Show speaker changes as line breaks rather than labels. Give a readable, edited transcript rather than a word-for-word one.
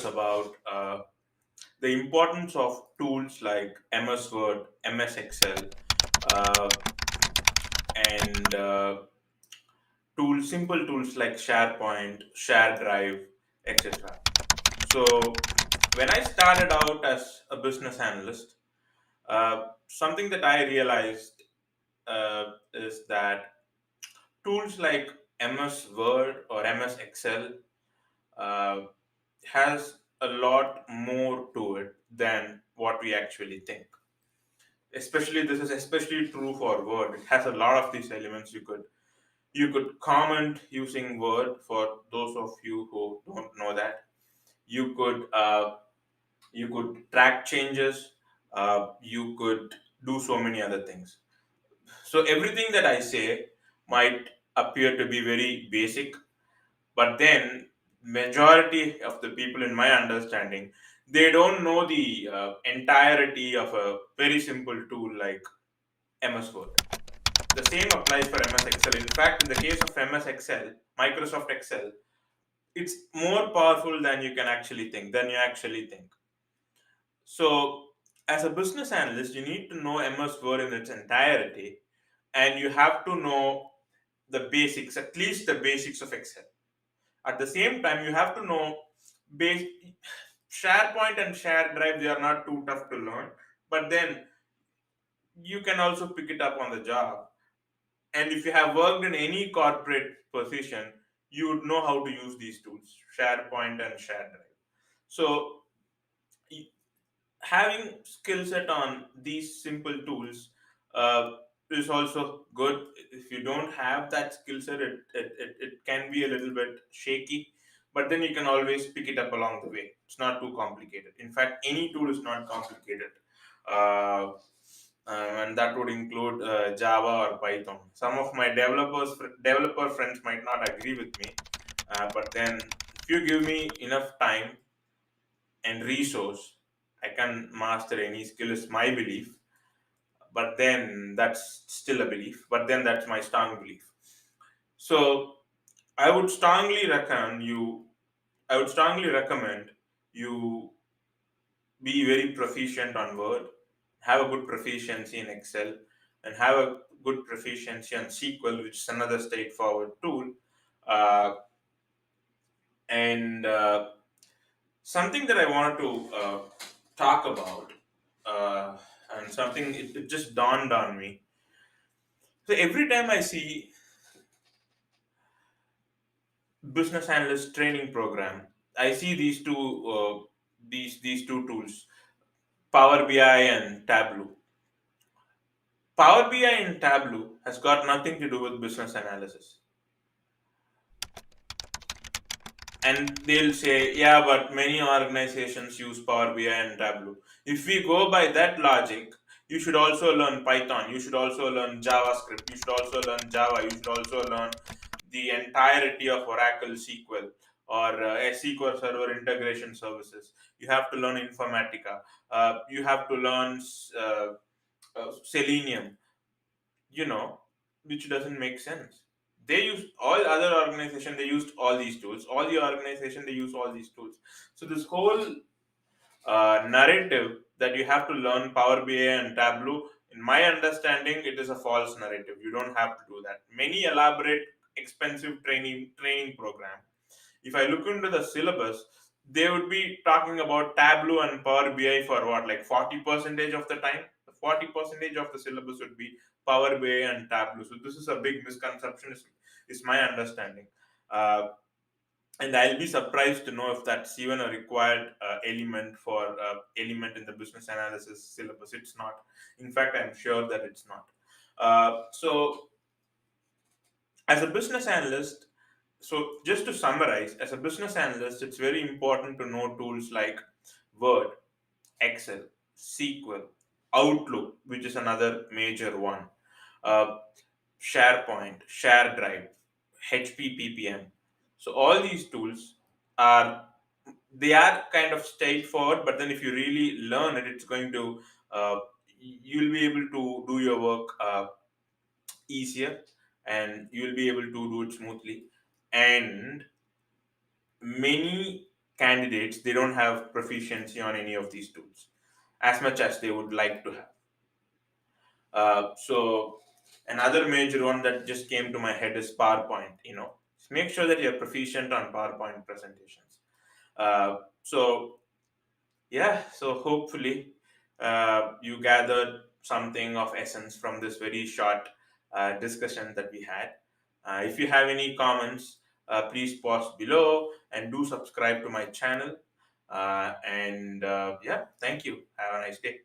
discuss about the importance of tools like MS Word, MS Excel, uh, and simple tools like SharePoint, Share Drive, etc. So, when I started out as a business analyst, something that I realized is that tools like MS Word or MS Excel uh, has a lot more to it than what we actually think. Especially this is especially true for Word. It has a lot of these elements. You could comment using Word for those of you who don't know that. You could you could track changes. You could do so many other things. So everything that I say might appear to be very basic, but then majority of the people in my understanding, they don't know the entirety of a very simple tool like MS Word. The same applies for MS Excel. In fact, in the case of MS Excel, Microsoft Excel, it's more powerful than you actually think. So as a business analyst, you need to know MS Word in its entirety, and you have to know the basics, at least the basics of Excel. At the same time, you have to know base SharePoint and Share Drive. They are not too tough to learn, but then you can also pick it up on the job. And if you have worked in any corporate position, you would know how to use these tools, SharePoint and Share Drive. So y- having skill set on these simple tools uh, is also good. If you don't have that skill set, it can be a little bit shaky, but then you can always pick it up along the way. It's not too complicated. In fact, any tool is not complicated. uh, and that would include Java or Python. Some of my developer friends might not agree with me, but then if you give me enough time and resource, I can master any skill is my belief. But then that's still a belief. But then that's my strong belief. So I would strongly recommend you. I would strongly recommend you be very proficient on Word, have a good proficiency in Excel, and have a good proficiency on SQL, which is another straightforward tool. Uh, and something that I wanted to talk about, uh, and something it just dawned on me. So every time I see business analyst training program, I see these two tools, Power BI and Tableau. Power BI and Tableau has got nothing to do with business analysis. And they'll say, yeah, but many organizations use Power BI and Tableau. If we go by that logic, you should also learn Python, you should also learn JavaScript, you should also learn Java, you should also learn the entirety of Oracle SQL or SQL Server integration services. You have to learn Informatica. You have to learn Selenium, you know, which doesn't make sense. They used all other organization, they used all these tools. All the organization, they use all these tools. So this whole narrative that you have to learn Power BI and Tableau, in my understanding, it is a false narrative. You don't have to do that. Many elaborate, expensive training program, if I look into the syllabus, they would be talking about Tableau and Power BI for what, like 40% of the time. The 40% of the syllabus would be Power BI and Tableau. So this is a big misconception, is my understanding. Uh, and I'll be surprised to know if that's even a required element in the business analysis syllabus. It's not. In fact, I'm sure that it's not. So as a business analyst, so just to summarize, as a business analyst, it's very important to know tools like Word, Excel, SQL, Outlook, which is another major one, uh, SharePoint, Share Drive, HPPPM. So all these tools are, they are kind of straightforward, but then if you really learn it, it's going to you'll be able to do your work easier, and you'll be able to do it smoothly. And many candidates, they don't have proficiency on any of these tools as much as they would like to have. So another major one that just came to my head is PowerPoint. Make sure that you're proficient on PowerPoint presentations. So yeah, so hopefully you gathered something of essence from this very short discussion that we had. If you have any comments, please post below and do subscribe to my channel. And yeah, thank you. Have a nice day.